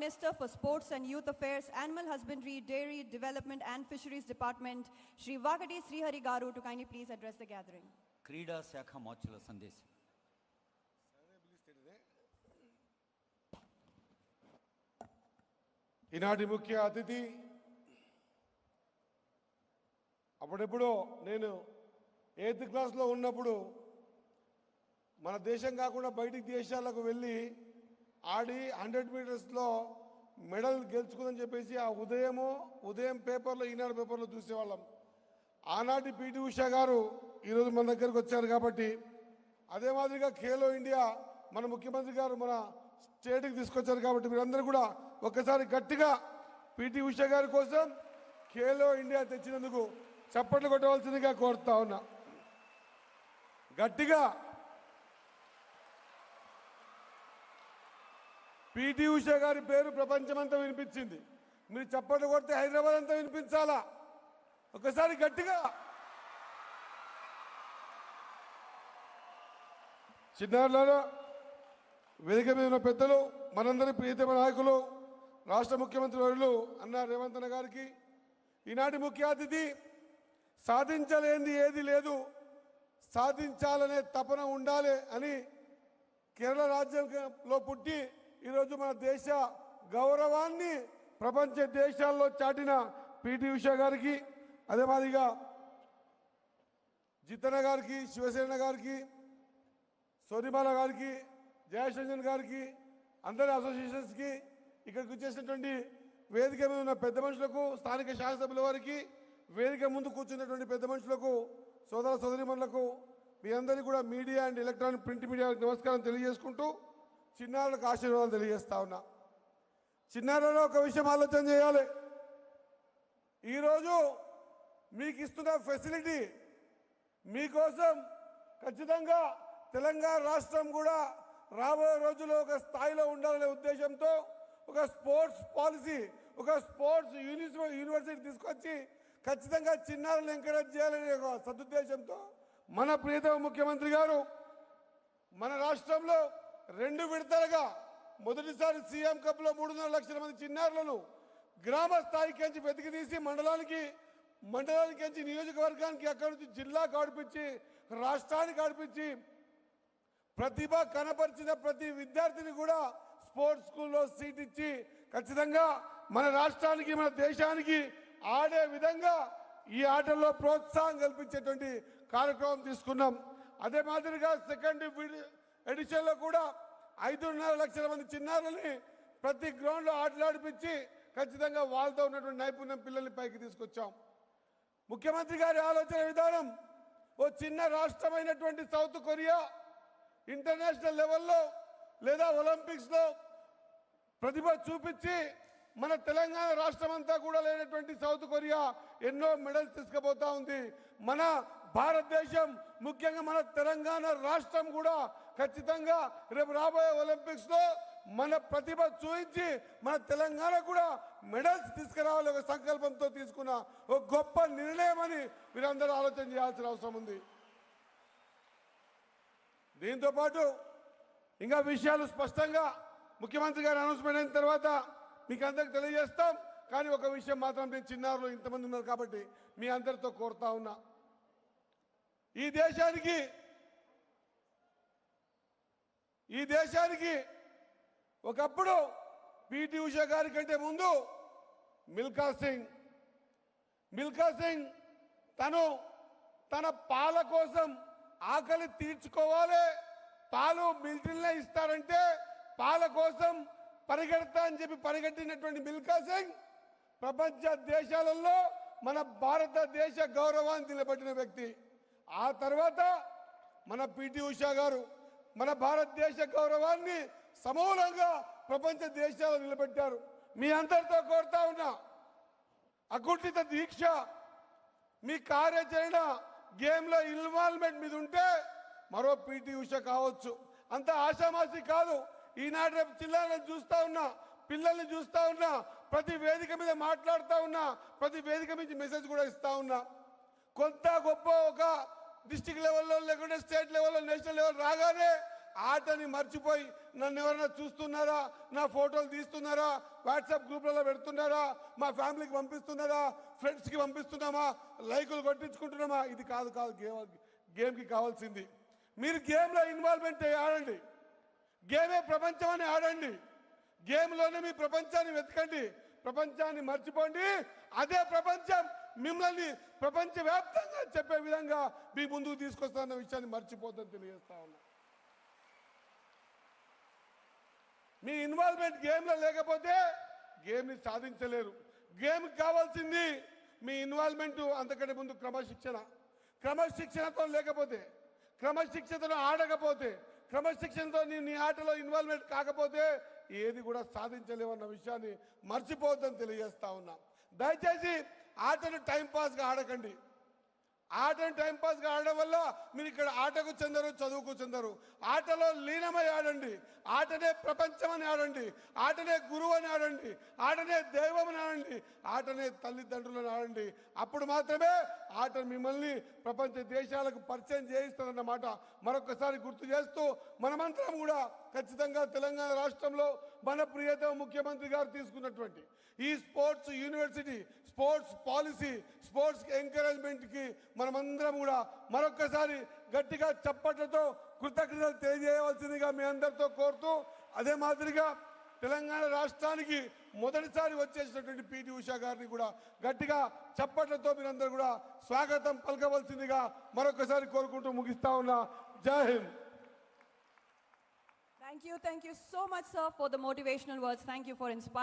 Minister for Sports and Youth Affairs, Animal Husbandry, Dairy Development and Fisheries Department, Shri Vakati Srihari Garu, to kindly please address the gathering. Krida Shakha Machula Sandesh. ఈనాటి ముఖ్య అతిథి అప్పుడెప్పుడో నేను 8th క్లాస్లో ఉన్నప్పుడు మన దేశం కాకుండా బయటికి దేశాలకు వెళ్ళి ఆడి 100 మీటర్స్లో మెడల్ గెలుచుకుందని చెప్పేసి ఆ ఉదయం పేపర్లో ఈనాడు పేపర్లో చూసేవాళ్ళం. ఆనాటి పిటి ఉషా గారు ఈరోజు మన దగ్గరికి వచ్చారు కాబట్టి అదే మాదిరిగా ఖేలో ఇండియా మన ముఖ్యమంత్రి గారు మన స్టేట్కి తీసుకొచ్చారు కాబట్టి మీరందరూ కూడా ఒక్కసారి గట్టిగా పిటి ఉషా గారి కోసం ఖేలో ఇండియా తెచ్చినందుకు చప్పట్లు కొట్టవలసిందిగా కోరుతా ఉన్నా. గట్టిగా పిటి ఉషా గారి పేరు ప్రపంచమంతా వినిపించింది. మీరు చప్పట్లు కొడితే హైదరాబాద్ అంతా వినిపించాలా? ఒకసారి గట్టిగా. చిన్నారులలో వేదిక మీద ఉన్న పెద్దలు, మనందరి ప్రియతమ నాయకులు, రాష్ట్ర ముఖ్యమంత్రి వర్యులు అన్న రేవంత్ అన్న గారికి, ఈనాటి ముఖ్య అతిథి, సాధించలేనిది ఏది లేదు, సాధించాలనే తపన ఉండాలి అని కేరళ రాజ్యంలో పుట్టి ఈరోజు మన దేశ గౌరవాన్ని ప్రపంచ దేశాల్లో చాటిన పిటి ఉషా గారికి, అదే మాదిరిగా జితన గారికి, శివసేన గారికి, సోనిమాల గారికి, జయశంకర్ గారికి, అందరి అసోసియేషన్స్కి, ఇక్కడికి వచ్చేసినటువంటి వేదిక మీద ఉన్న పెద్ద మనుషులకు, స్థానిక శాసనసభ్యుల వారికి, వేదిక ముందు కూర్చున్నటువంటి పెద్ద మనుషులకు, సోదర సోదరిమణులకు, మీ అందరికీ కూడా మీడియా అండ్ ఎలక్ట్రానిక్ ప్రింట్ మీడియాకు నమస్కారం తెలియజేసుకుంటూ చిన్నారులకు ఆశీర్వాదాలు తెలియజేస్తా ఉన్నా. చిన్నారులలో ఒక విషయం ఆలోచన చేయాలి. ఈరోజు మీకు ఇస్తున్న ఫెసిలిటీ మీకోసం ఖచ్చితంగా తెలంగాణ రాష్ట్రం కూడా రాబోయే రోజుల్లో ఒక స్థాయిలో ఉండాలనే ఉద్దేశంతో ఒక స్పోర్ట్స్ పాలసీ, ఒక స్పోర్ట్స్ యూనివర్సిటీ తీసుకొచ్చి ఖచ్చితంగా చిన్నారులను ఎంకరేజ్ చేయాలనే ఒక సదుద్దేశంతో మన ప్రియతమ ముఖ్యమంత్రి గారు మన రాష్ట్రంలో 2 విడతలుగా మొదటిసారి సీఎం కప్లో 3.5 లక్షల మంది చిన్నారులను గ్రామ స్థాయికి నుంచి వెతికి తీసి మండలానికి నుంచి నియోజకవర్గానికి, అక్కడి నుంచి జిల్లాకు ఆడిపించి, రాష్ట్రానికి ఆడిపించి, ప్రతిభ కనపరిచిన ప్రతి విద్యార్థిని కూడా స్పోర్ట్స్ స్కూల్లో సీట్ ఇచ్చి ఖచ్చితంగా మన రాష్ట్రానికి, మన దేశానికి ఆడే విధంగా ఈ ఆటల్లో ప్రోత్సాహం కల్పించేటువంటి కార్యక్రమం తీసుకున్నాం. అదే మాదిరిగా సెకండ్ ఎడిషన్లో కూడా 5.5 లక్షల మంది చిన్నారులని ప్రతి గ్రౌండ్లో ఆటలాడిపించి ఖచ్చితంగా వాళ్ళతో ఉన్నటువంటి నైపుణ్యం పిల్లల్ని పైకి తీసుకొచ్చాం. ముఖ్యమంత్రి గారి ఆలోచన విధానం, ఓ చిన్న రాష్ట్రమైనటువంటి సౌత్ కొరియా ఇంటర్నేషనల్ లెవెల్లో లేదా ఒలింపిక్స్లో ప్రతిభ చూపించి మన తెలంగాణ రాష్ట్రం అంతా కూడా లేనటువంటి సౌత్ కొరియా ఎన్నో మెడల్స్ తీసుకుపోతా ఉంది. మన భారతదేశం, ముఖ్యంగా మన తెలంగాణ రాష్ట్రం కూడా ఖచ్చితంగా రేపు రాబోయే ఒలింపిక్స్లో మన ప్రతిభ చూపించి మన తెలంగాణ కూడా మెడల్స్ తీసుకురావాలి ఒక సంకల్పంతో తీసుకున్న ఒక గొప్ప నిర్ణయం అని మీరందరూ ఆలోచన చేయాల్సిన అవసరం ఉంది. దీంతో పాటు ఇంకా విషయాలు స్పష్టంగా ముఖ్యమంత్రి గారు అనౌన్స్మెంట్ అయిన తర్వాత మీకు అందరికి తెలియజేస్తాం. కానీ ఒక విషయం మాత్రం నేను చిన్నారులు ఇంతమంది ఉన్నారు కాబట్టి మీ అందరితో కోరుతా ఉన్నా, ఈ దేశానికి ఒకప్పుడు పిటి ఉషా గారి కంటే ముందు మిల్కా సింగ్ తను తన పాల కోసం ఆకలి తీర్చుకోవాలి, పాలు మిలిటరీలో ఇస్తారంటే పాల కోసం పరిగెడతా అని చెప్పి పరిగెట్టినటువంటి మిల్కా సింగ్ ప్రపంచ దేశాలలో మన భారతదేశ గౌరవాన్ని నిలబెట్టిన వ్యక్తి. ఆ తర్వాత మన పిటి ఉషా గారు మన భారతదేశ గౌరవాన్ని సమూలంగా ప్రపంచ దేశాలు నిలబెట్టారు. మీ అందరితో కోరుతా ఉన్నా, అకుంఠిత దీక్ష, మీ కార్యాచరణ, గేమ్లో ఇన్వాల్వ్మెంట్ మీద ఉంటే మరో పిటి ఉషా కావచ్చు. అంత ఆషామాషి కాదు. ఈనాడు రేపు చిల్లాలను చూస్తా ఉన్నా, పిల్లల్ని చూస్తా ఉన్నా, ప్రతి వేదిక మీద మాట్లాడుతూ ఉన్నా, ప్రతి వేదిక మీద మెసేజ్ కూడా ఇస్తా ఉన్నా. కొంత గొప్ప ఒక డిస్టిక్ లెవెల్లో లేకుంటే స్టేట్ లెవెల్లో నేషనల్ లెవెల్ రాగానే ఆటని మర్చిపోయి నన్ను ఎవరైనా చూస్తున్నారా, నా ఫోటోలు తీస్తున్నారా, వాట్సాప్ గ్రూప్లలో పెడుతున్నారా, మా ఫ్యామిలీకి పంపిస్తున్నారా, ఫ్రెండ్స్కి పంపిస్తున్నామా, లైకులు కొట్టించుకుంటున్నామా, ఇది కాదు గేమ్కి కావాల్సింది. మీరు గేమ్లో ఇన్వాల్వ్మెంట్ ఆడండి, గేమే ప్రపంచం అని ఆడండి, గేమ్లోనే మీ ప్రపంచాన్ని వెతకండి, ప్రపంచాన్ని మర్చిపోండి. అదే ప్రపంచం మిమ్మల్ని ప్రపంచవ్యాప్తంగా చెప్పే విధంగా మీ ముందుకు తీసుకొస్తాన్న విషయాన్ని మర్చిపోద్దని తెలియజేస్తా ఉన్నా. మీ ఇన్వాల్వ్మెంట్ గేమ్లో లేకపోతే గేమ్ని సాధించలేరు. గేమ్కి కావాల్సింది మీ ఇన్వాల్వ్మెంట్, అంతకంటే ముందు క్రమశిక్షణతో లేకపోతే, క్రమశిక్షణతో ఆడకపోతే, క్రమశిక్షణతో నీ ఆటలో ఇన్వాల్వ్మెంట్ కాకపోతే ఏది కూడా సాధించలేమన్న విషయాన్ని మర్చిపోవద్దని తెలియజేస్తా ఉన్నా. దయచేసి ఆటను టైంపాస్గా ఆడకండి. ఆటను టైంపాస్గా ఆడడం వల్ల మీరు ఇక్కడ ఆటకు చెందరు, చదువుకు చెందరు. ఆటలో లీనమై ఆడండి, ఆటనే ప్రపంచం అని ఆడండి, ఆటనే గురువు అని ఆడండి, ఆటనే దైవం అని ఆడండి, ఆటనే తల్లిదండ్రులను ఆడండి. అప్పుడు మాత్రమే ఆట మిమ్మల్ని ప్రపంచ దేశాలకు పరిచయం చేయిస్తుందన్నమాట మరొకసారి గుర్తు చేస్తూ, మనమంతరం కూడా ఖచ్చితంగా తెలంగాణ రాష్ట్రంలో మన ప్రియతమ ముఖ్యమంత్రి గారు తీసుకున్నటువంటి ఈ sports university, sports policy, sports ఎంకరేజ్మెంట్కి మనమందరం కూడా మరొక్కసారి గట్టిగా చప్పట్లతో కృతజ్ఞతలు తెలియజేయవలసిందిగా మీ అందరితో కోరుతూ, అదే మాదిరిగా తెలంగాణ రాష్ట్రానికి మొదటిసారి వచ్చేసినటువంటి పిటి ఉషా గారిని కూడా గట్టిగా చప్పట్లతో మీరందరూ కూడా స్వాగతం పలకవలసిందిగా మరొకసారి కోరుకుంటూ ముగిస్తా ఉన్నా. జై Hind. Thank you so much, sir, for the motivational words. Thank you for inspiring.